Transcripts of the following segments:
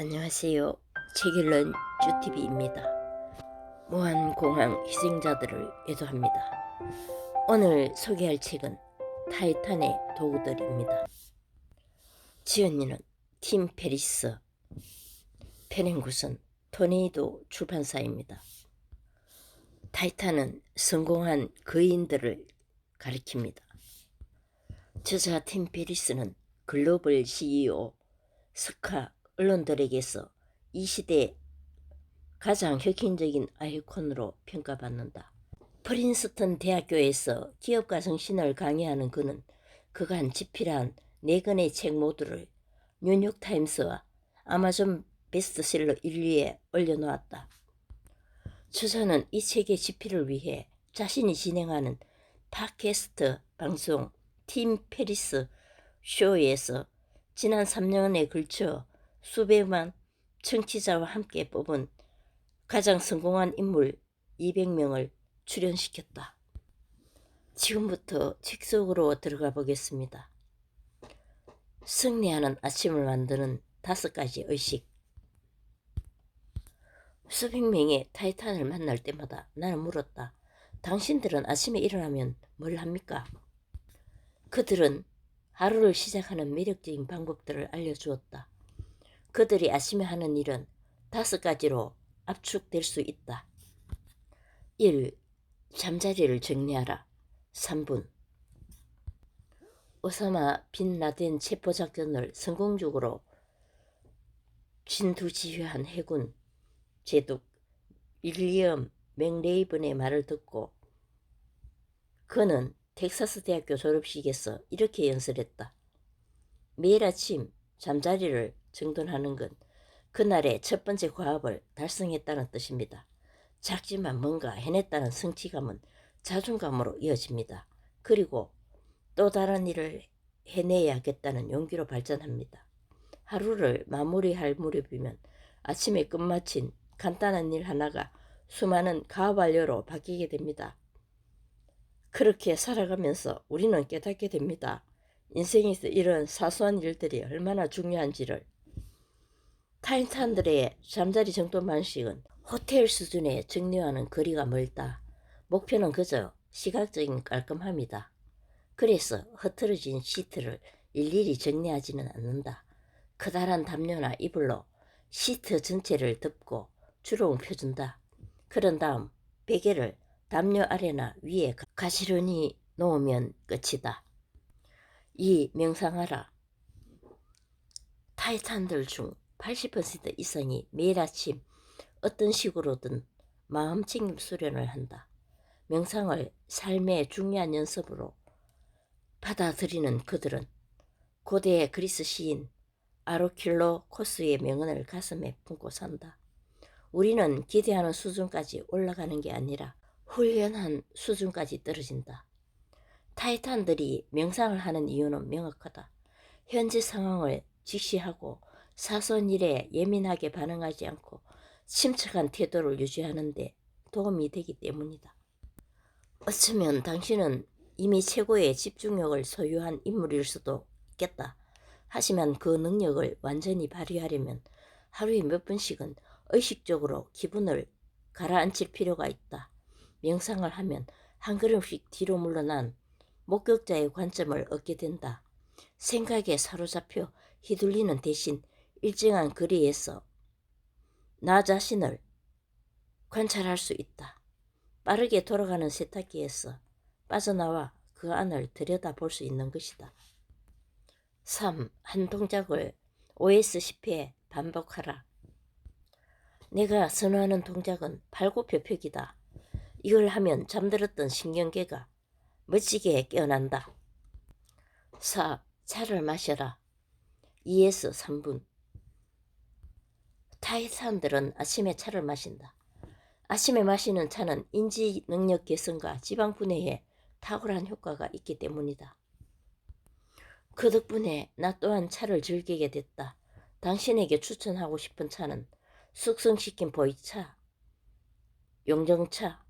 안녕하세요. 책 읽는 쭈TV입니다. 무한공항 희생자들을 애도합니다. 오늘 소개할 책은 타이탄의 도구들입니다. 지은이는 팀 페리스, 편행구선 토네이도 출판사입니다. 타이탄은 성공한 거인들을 가리킵니다. 저자 팀 페리스는 글로벌 CEO, 스카 언론들에게서 이 시대 가장 혁신적인 아이콘으로 평가받는다. 프린스턴 대학교에서 기업가 정신을 강의하는 그는 그간 집필한 4권의 책 모두를 뉴욕타임스와 아마존 베스트셀러 1위에 올려놓았다. 저자는 이 책의 집필을 위해 자신이 진행하는 팟캐스트 방송 팀 페리스 쇼에서 지난 3년에 걸쳐 수백만 청취자와 함께 뽑은 가장 성공한 인물 200명을 출연시켰다. 지금부터 책 속으로 들어가 보겠습니다. 승리하는 아침을 만드는 5가지 의식. 수백 명의 타이탄을 만날 때마다 나는 물었다. 당신들은 아침에 일어나면 뭘 합니까? 그들은 하루를 시작하는 매력적인 방법들을 알려주었다. 그들이 아침에 하는 일은 5가지로 압축될 수 있다. 1. 잠자리를 정리하라. 3분. 오사마 빈 라덴 체포작전을 성공적으로 진두지휘한 해군 제독 윌리엄 맥레이번의 말을 듣고 그는 텍사스 대학교 졸업식에서 이렇게 연설했다. 매일 아침 잠자리를 정돈하는 건 그날의 첫 번째 과업을 달성했다는 뜻입니다. 작지만 뭔가 해냈다는 성취감은 자존감으로 이어집니다. 그리고 또 다른 일을 해내야겠다는 용기로 발전합니다. 하루를 마무리할 무렵이면 아침에 끝마친 간단한 일 하나가 수많은 가완료로 바뀌게 됩니다. 그렇게 살아가면서 우리는 깨닫게 됩니다. 인생에서 이런 사소한 일들이 얼마나 중요한지를. 타이탄들의 잠자리 정돈 방식은 호텔 수준의 정리와는 거리가 멀다. 목표는 그저 시각적인 깔끔함이다. 그래서 흐트러진 시트를 일일이 정리하지는 않는다. 커다란 담요나 이불로 시트 전체를 덮고 주름을 펴준다. 그런 다음 베개를 담요 아래나 위에 가지런히 놓으면 끝이다. 2. 명상하라. 타이탄들 중 80% 이상이 매일 아침 어떤 식으로든 마음챙김 수련을 한다. 명상을 삶의 중요한 연습으로 받아들이는 그들은 고대 그리스 시인 아르킬로코스의 명언을 가슴에 품고 산다. 우리는 기대하는 수준까지 올라가는 게 아니라 훈련한 수준까지 떨어진다. 타이탄들이 명상을 하는 이유는 명확하다. 현재 상황을 직시하고 사소한 일에 예민하게 반응하지 않고 침착한 태도를 유지하는 데 도움이 되기 때문이다. 어쩌면 당신은 이미 최고의 집중력을 소유한 인물일 수도 있겠다. 하지만 그 능력을 완전히 발휘하려면 하루에 몇 번씩은 의식적으로 기분을 가라앉힐 필요가 있다. 명상을 하면 한 걸음씩 뒤로 물러난 목격자의 관점을 얻게 된다. 생각에 사로잡혀 휘둘리는 대신 일정한 거리에서 나 자신을 관찰할 수 있다. 빠르게 돌아가는 세탁기에서 빠져나와 그 안을 들여다볼 수 있는 것이다. 3. 한 동작을 OS 10회 반복하라. 내가 선호하는 동작은 팔굽혀펴기다. 이걸 하면 잠들었던 신경계가 멋지게 깨어난다. 4. 차를 마셔라. 2에서 3분. 타이탄들은 아침에 차를 마신다. 아침에 마시는 차는 인지 능력 개선과 지방 분해에 탁월한 효과가 있기 때문이다. 그 덕분에 나 또한 차를 즐기게 됐다. 당신에게 추천하고 싶은 차는 숙성시킨 보이차, 용정차,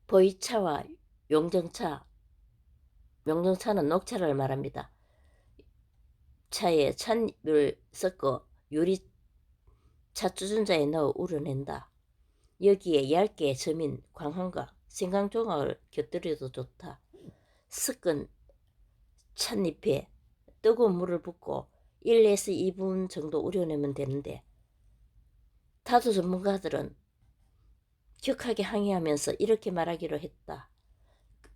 보이차와 용정차, 용정차는 녹차를 말합니다. 차에 찻잎을 섞어 유리 차주전자에 넣어 우려낸다. 여기에 얇게 저민 광황과 생강조각을 곁들여도 좋다. 섞은 찻잎에 뜨거운 물을 붓고 1에서 2분 정도 우려내면 되는데, 타도 전문가들은 격하게 항의하면서 이렇게 말하기로 했다.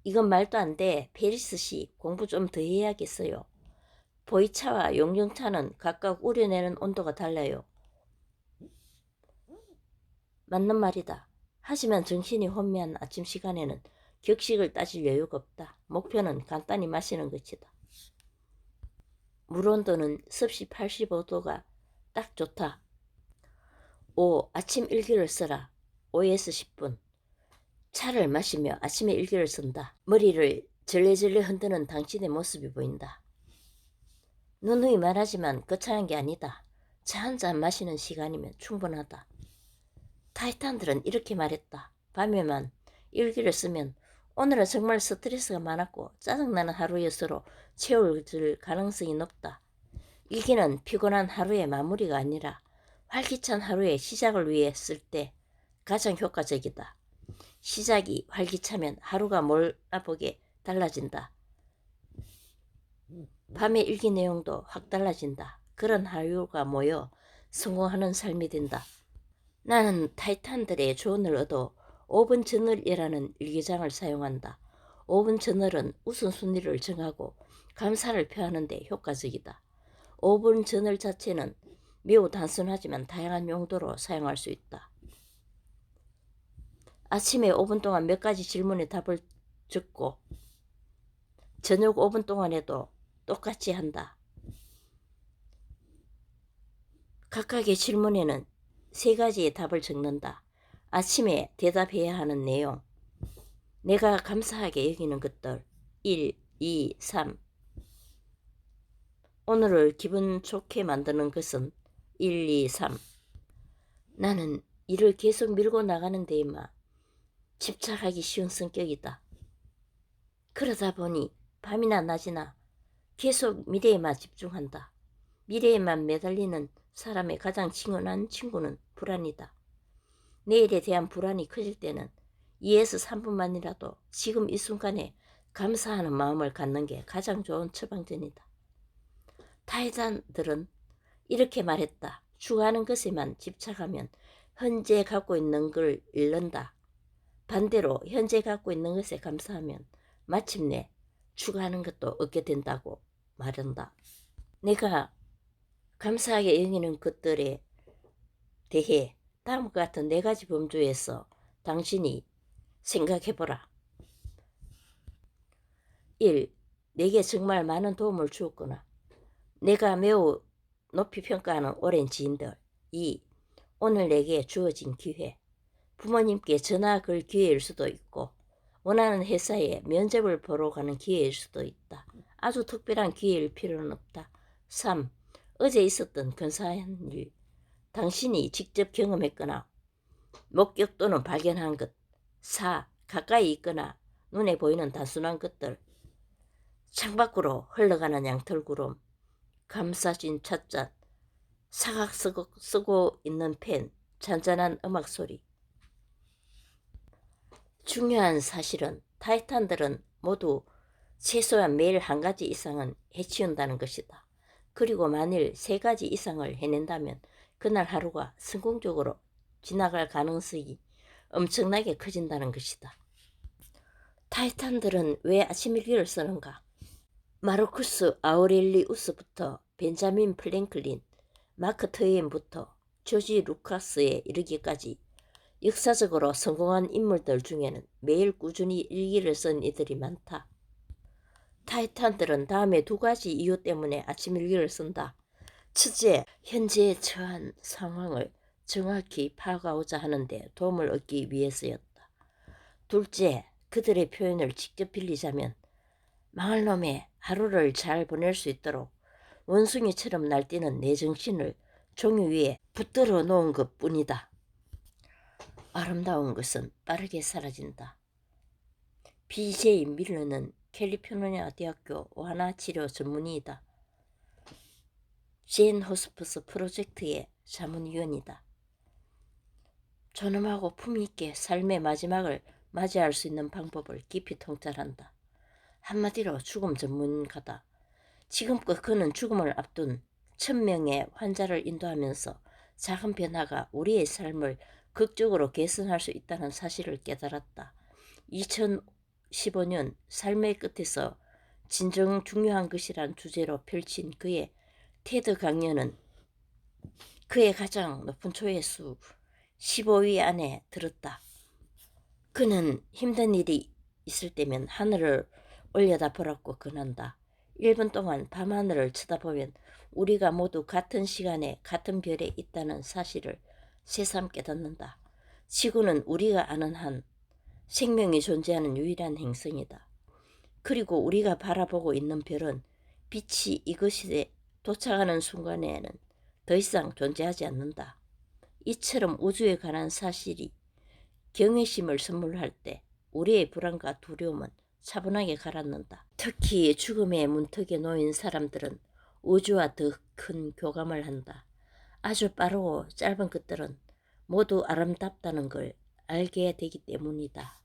이건 말도 안 돼. 페리스씨, 공부 좀 더 해야겠어요. 보이차와 용정차는 각각 우려내는 온도가 달라요. 맞는 말이다. 하지만 정신이 혼미한 아침 시간에는 격식을 따질 여유가 없다. 목표는 간단히 마시는 것이다. 물 온도는 섭씨 85도가 딱 좋다. 5. 아침 일기를 써라. 5에서 10분. 차를 마시며 아침에 일기를 쓴다. 머리를 절레절레 흔드는 당신의 모습이 보인다. 누누이 말하지만 거창한 게 아니다. 차 한 잔 마시는 시간이면 충분하다. 타이탄들은 이렇게 말했다. 밤에만 일기를 쓰면 오늘은 정말 스트레스가 많았고 짜증나는 하루였으로 채워질 가능성이 높다. 일기는 피곤한 하루의 마무리가 아니라 활기찬 하루의 시작을 위해 쓸 때 가장 효과적이다. 시작이 활기차면 하루가 몰라보게 달라진다. 밤의 일기 내용도 확 달라진다. 그런 하루가 모여 성공하는 삶이 된다. 나는 타이탄들의 조언을 얻어 5분 저널이라는 일기장을 사용한다. 5분 저널은 우선순위를 정하고 감사를 표하는 데 효과적이다. 5분 저널 자체는 매우 단순하지만 다양한 용도로 사용할 수 있다. 아침에 5분 동안 몇 가지 질문에 답을 적고 저녁 5분 동안에도 똑같이 한다. 각각의 질문에는 3가지의 답을 적는다. 아침에 대답해야 하는 내용, 내가 감사하게 여기는 것들, 1, 2, 3. 오늘을 기분 좋게 만드는 것은 1, 2, 3. 나는 일을 계속 밀고 나가는 데에만 집착하기 쉬운 성격이다. 그러다 보니 밤이나 낮이나 계속 미래에만 집중한다. 미래에만 매달리는 사람의 가장 친근한 친구는 불안이다. 내일에 대한 불안이 커질 때는 2에서 3분만이라도 지금 이 순간에 감사하는 마음을 갖는 게 가장 좋은 처방전이다. 타이탄들은 이렇게 말했다. 추구하는 것에만 집착하면 현재 갖고 있는 걸 잃는다. 반대로 현재 갖고 있는 것에 감사하면 마침내 추구하는 것도 얻게 된다고 말한다. 내가 감사하게 여기는 것들에 대해 다음과 같은 4가지 범주에서 당신이 생각해보라. 1. 내게 정말 많은 도움을 주었구나. 내가 매우 높이 평가하는 오랜 지인들. 2. 오늘 내게 주어진 기회. 부모님께 전화 걸 기회일 수도 있고 원하는 회사에 면접을 보러 가는 기회일 수도 있다. 아주 특별한 기회일 필요는 없다. 3. 어제 있었던 근사한 일. 당신이 직접 경험했거나 목격 또는 발견한 것. 4. 가까이 있거나 눈에 보이는 단순한 것들. 창밖으로 흘러가는 양털구름, 감싸진 찻잔, 사각 쓰고 있는 펜, 잔잔한 음악 소리. 중요한 사실은 타이탄들은 모두 최소한 매일 1가지 이상은 해치운다는 것이다. 그리고 만일 3가지 이상을 해낸다면 그날 하루가 성공적으로 지나갈 가능성이 엄청나게 커진다는 것이다. 타이탄들은 왜 아침일기를 쓰는가? 마르쿠스 아우렐리우스부터 벤자민 플랭클린, 마크 트웨인부터 조지 루카스에 이르기까지 역사적으로 성공한 인물들 중에는 매일 꾸준히 일기를 쓴 이들이 많다. 타이탄들은 다음에 2가지 이유 때문에 아침 일기를 쓴다. 첫째, 현재 처한 상황을 정확히 파악하고자 하는데 도움을 얻기 위해서였다. 둘째, 그들의 표현을 직접 빌리자면 망할 놈의 하루를 잘 보낼 수 있도록 원숭이처럼 날뛰는 내 정신을 종이 위에 붙들어 놓은 것 뿐이다. 아름다운 것은 빠르게 사라진다. BJ 밀러는 캘리포니아 대학교 완화치료 전문의이다. 제인 호스피스 프로젝트의 자문위원이다. 존엄하고 품위있게 삶의 마지막을 맞이할 수 있는 방법을 깊이 통찰한다. 한마디로 죽음 전문가다. 지금껏 그는 죽음을 앞둔 1000명의 환자를 인도하면서 작은 변화가 우리의 삶을 극적으로 개선할 수 있다는 사실을 깨달았다. 2015년 삶의 끝에서 진정 중요한 것이란 주제로 펼친 그의 테드 강연은 그의 가장 높은 조회수 15위 안에 들었다. 그는 힘든 일이 있을 때면 하늘을 올려다 보라고 권한다. 1분 동안 밤하늘을 쳐다보면 우리가 모두 같은 시간에 같은 별에 있다는 사실을 새삼 깨닫는다. 지구는 우리가 아는 한 생명이 존재하는 유일한 행성이다. 그리고 우리가 바라보고 있는 별은 빛이 이것에 도착하는 순간에는 더 이상 존재하지 않는다. 이처럼 우주에 관한 사실이 경외심을 선물할 때 우리의 불안과 두려움은 차분하게 가라앉는다. 특히 죽음의 문턱에 놓인 사람들은 우주와 더 큰 교감을 한다. 아주 빠르고 짧은 것들은 모두 아름답다는 걸 알게 되기 때문이다.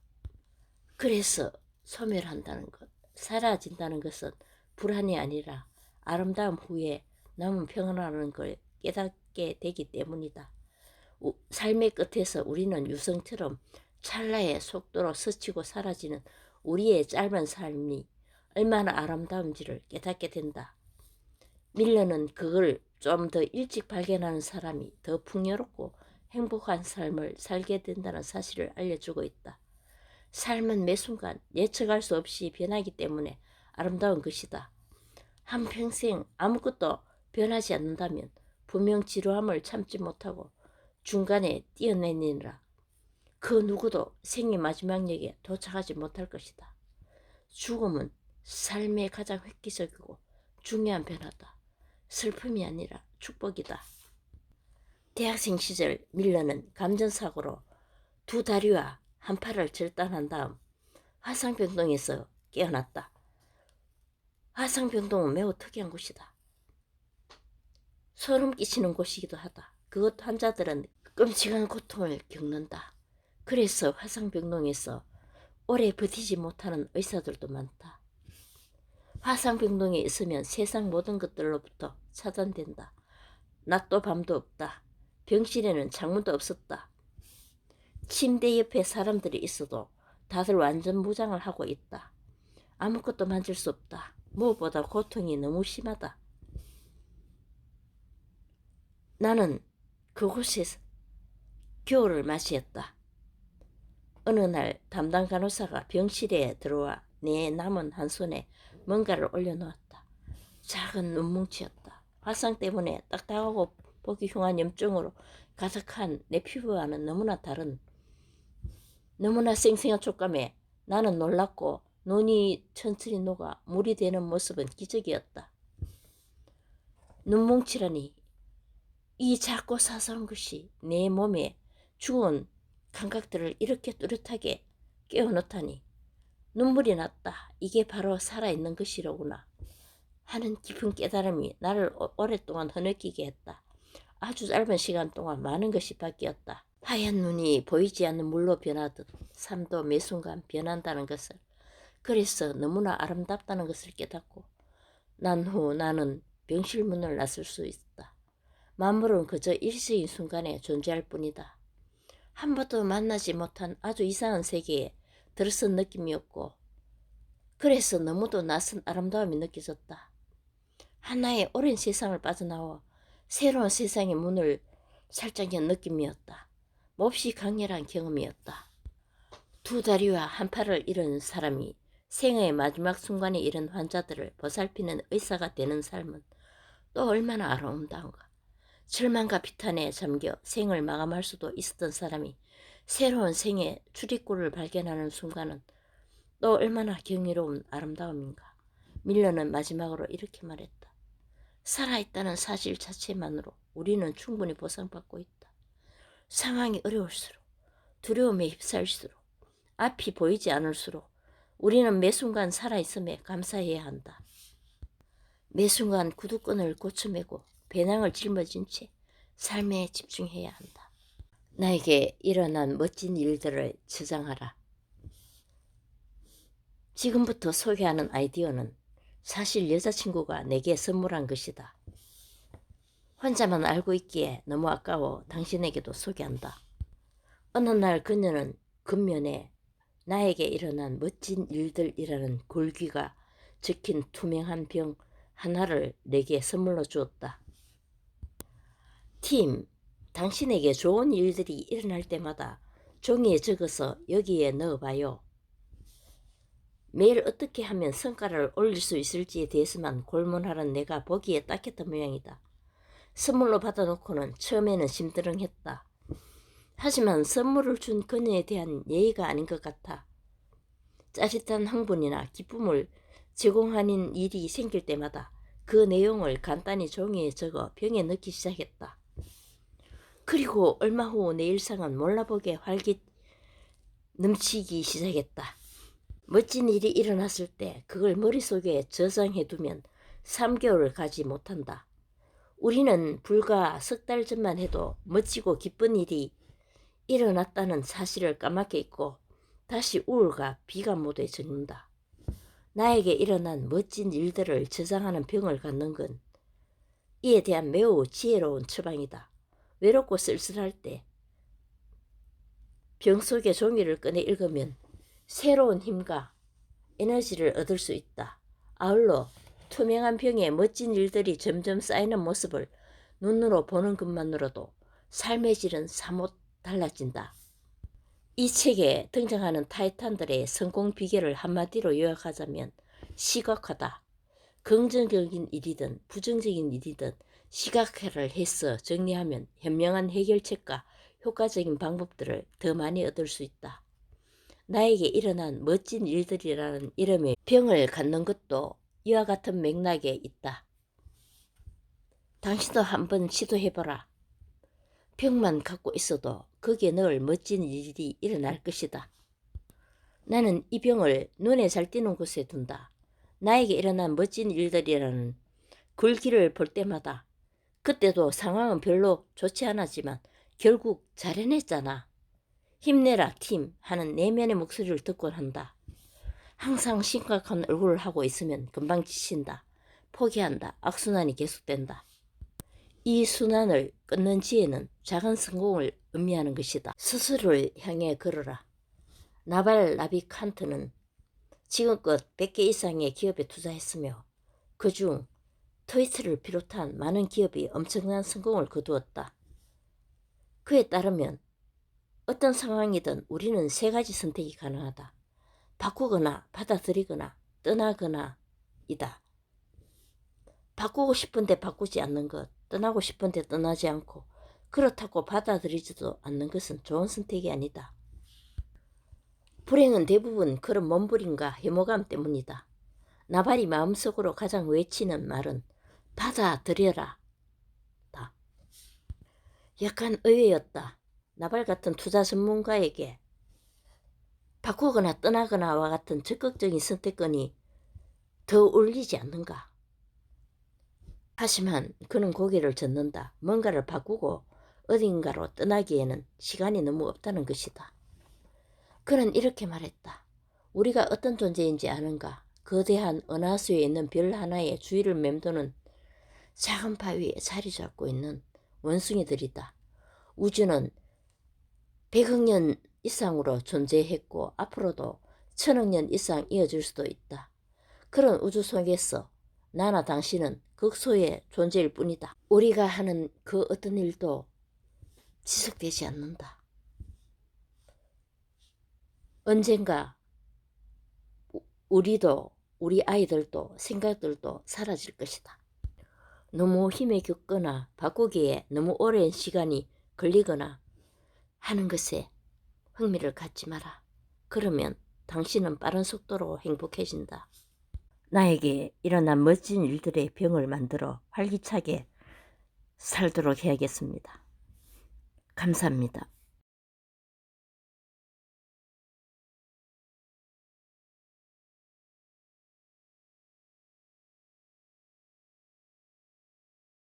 그래서 소멸한다는 것, 사라진다는 것은 불안이 아니라 아름다움 후에 남은 평안하는 걸 깨닫게 되기 때문이다. 삶의 끝에서 우리는 유성처럼 찰나의 속도로 스치고 사라지는 우리의 짧은 삶이 얼마나 아름다운지를 깨닫게 된다. 밀러는 그걸 좀 더 일찍 발견하는 사람이 더 풍요롭고 행복한 삶을 살게 된다는 사실을 알려주고 있다. 삶은 매 순간 예측할 수 없이 변하기 때문에 아름다운 것이다. 한평생 아무것도 변하지 않는다면 분명 지루함을 참지 못하고 중간에 뛰어내리느라 그 누구도 생의 마지막 역에 도착하지 못할 것이다. 죽음은 삶의 가장 획기적이고 중요한 변화다. 슬픔이 아니라 축복이다. 대학생 시절 밀러는 감전사고로 두 다리와 한 팔을 절단한 다음 화상병동에서 깨어났다. 화상병동은 매우 특이한 곳이다. 소름 끼치는 곳이기도 하다. 그것 환자들은 끔찍한 고통을 겪는다. 그래서 화상병동에서 오래 버티지 못하는 의사들도 많다. 화상병동에 있으면 세상 모든 것들로부터 차단된다. 낮도 밤도 없다. 병실에는 창문도 없었다. 침대 옆에 사람들이 있어도 다들 완전 무장을 하고 있다. 아무것도 만질 수 없다. 무엇보다 고통이 너무 심하다. 나는 그곳에서 겨울을 맞이했다. 어느 날 담당 간호사가 병실에 들어와 내 남은 한 손에 뭔가를 올려놓았다. 작은 눈뭉치였다. 화상 때문에 딱딱하고 보기 흉한 염증으로 가득한 내 피부와는 너무나 다른, 너무나 생생한 촉감에 나는 놀랐고 눈이 천천히 녹아 물이 되는 모습은 기적이었다. 눈뭉치라니, 이 작고 사소한 것이 내 몸에 죽은 감각들을 이렇게 뚜렷하게 깨워놓다니 눈물이 났다. 이게 바로 살아있는 것이로구나 하는 깊은 깨달음이 나를 오랫동안 흐느끼게 했다. 아주 짧은 시간 동안 많은 것이 바뀌었다. 하얀 눈이 보이지 않는 물로 변하듯 삶도 매 순간 변한다는 것을, 그래서 너무나 아름답다는 것을 깨닫고 난 후 나는 병실 문을 나설 수 있다. 만물은 그저 일시적인 순간에 존재할 뿐이다. 한 번도 만나지 못한 아주 이상한 세계에 들어선 느낌이었고, 그래서 너무도 낯선 아름다움이 느껴졌다. 하나의 오랜 세상을 빠져나와 새로운 세상의 문을 살짝 연 느낌이었다. 몹시 강렬한 경험이었다. 두 다리와 한 팔을 잃은 사람이 생의 마지막 순간에 잃은 환자들을 보살피는 의사가 되는 삶은 또 얼마나 아름다운가. 절망과 비탄에 잠겨 생을 마감할 수도 있었던 사람이 새로운 생의 출입구를 발견하는 순간은 또 얼마나 경이로운 아름다움인가. 밀러는 마지막으로 이렇게 말했다. 살아있다는 사실 자체만으로 우리는 충분히 보상받고 있다. 상황이 어려울수록, 두려움에 휩싸일수록, 앞이 보이지 않을수록 우리는 매 순간 살아있음에 감사해야 한다. 매 순간 구두끈을 고쳐매고 배낭을 짊어진 채 삶에 집중해야 한다. 나에게 일어난 멋진 일들을 저장하라. 지금부터 소개하는 아이디어는 사실 여자친구가 내게 선물한 것이다. 혼자만 알고 있기에 너무 아까워 당신에게도 소개한다. 어느 날 그녀는 겉면에 나에게 일어난 멋진 일들이라는 골귀가 적힌 투명한 병 하나를 내게 선물로 주었다. 팀, 당신에게 좋은 일들이 일어날 때마다 종이에 적어서 여기에 넣어봐요. 매일 어떻게 하면 성과를 올릴 수 있을지에 대해서만 골문하는 내가 보기에 딱했던 모양이다. 선물로 받아놓고는 처음에는 심드렁했다. 하지만 선물을 준 그녀에 대한 예의가 아닌 것 같아. 짜릿한 흥분이나 기쁨을 제공하는 일이 생길 때마다 그 내용을 간단히 종이에 적어 병에 넣기 시작했다. 그리고 얼마 후 내 일상은 몰라보게 활기 넘치기 시작했다. 멋진 일이 일어났을 때 그걸 머릿속에 저장해두면 3개월을 가지 못한다. 우리는 불과 석 달 전만 해도 멋지고 기쁜 일이 일어났다는 사실을 까맣게 잊고 다시 우울과 비관모드에 젖는다. 나에게 일어난 멋진 일들을 저장하는 병을 갖는 건 이에 대한 매우 지혜로운 처방이다. 외롭고 쓸쓸할 때 병 속의 종이를 꺼내 읽으면 새로운 힘과 에너지를 얻을 수 있다. 아울러 투명한 병에 멋진 일들이 점점 쌓이는 모습을 눈으로 보는 것만으로도 삶의 질은 사뭇 달라진다. 이 책에 등장하는 타이탄들의 성공 비결을 한마디로 요약하자면 시각화다. 긍정적인 일이든 부정적인 일이든 시각화를 해서 정리하면 현명한 해결책과 효과적인 방법들을 더 많이 얻을 수 있다. 나에게 일어난 멋진 일들이라는 이름의 병을 갖는 것도 이와 같은 맥락에 있다. 당신도 한번 시도해보라. 병만 갖고 있어도 거기에 늘 멋진 일이 일어날 것이다. 나는 이 병을 눈에 잘 띄는 곳에 둔다. 나에게 일어난 멋진 일들이라는 글귀를 볼 때마다 그때도 상황은 별로 좋지 않았지만 결국 잘 해냈잖아. 힘내라 팀 하는 내면의 목소리를 듣곤 한다. 항상 심각한 얼굴을 하고 있으면 금방 지친다. 포기한다. 악순환이 계속된다. 이 순환을 끊는 지혜는 작은 성공을 의미하는 것이다. 스스로를 향해 걸어라. 나발 라비칸트는 지금껏 100개 이상의 기업에 투자했으며 그중 트위터를 비롯한 많은 기업이 엄청난 성공을 거두었다. 그에 따르면 어떤 상황이든 우리는 3가지 선택이 가능하다. 바꾸거나 받아들이거나 떠나거나 이다. 바꾸고 싶은데 바꾸지 않는 것, 떠나고 싶은데 떠나지 않고 그렇다고 받아들이지도 않는 것은 좋은 선택이 아니다. 불행은 대부분 그런 몸부림과 해모감 때문이다. 나발이 마음속으로 가장 외치는 말은 받아들여라. 다. 약간 의외였다. 나발 같은 투자 전문가에게 바꾸거나 떠나거나와 같은 적극적인 선택권이 더 울리지 않는가. 하지만 그는 고개를 젓는다. 뭔가를 바꾸고 어딘가로 떠나기에는 시간이 너무 없다는 것이다. 그는 이렇게 말했다. 우리가 어떤 존재인지 아는가? 거대한 은하수에 있는 별 하나의 주위를 맴도는 작은 바위에 자리 잡고 있는 원숭이들이다. 우주는 100억 년 이상으로 존재했고 앞으로도 1000억 년 이상 이어질 수도 있다. 그런 우주 속에서 나나 당신은 극소의 존재일 뿐이다. 우리가 하는 그 어떤 일도 지속되지 않는다. 언젠가 우리도 우리 아이들도 생각들도 사라질 것이다. 너무 힘에 겪거나 바꾸기에 너무 오랜 시간이 걸리거나 하는 것에 흥미를 갖지 마라. 그러면 당신은 빠른 속도로 행복해진다. 나에게 일어난 멋진 일들의 병을 만들어 활기차게 살도록 해야겠습니다. 감사합니다.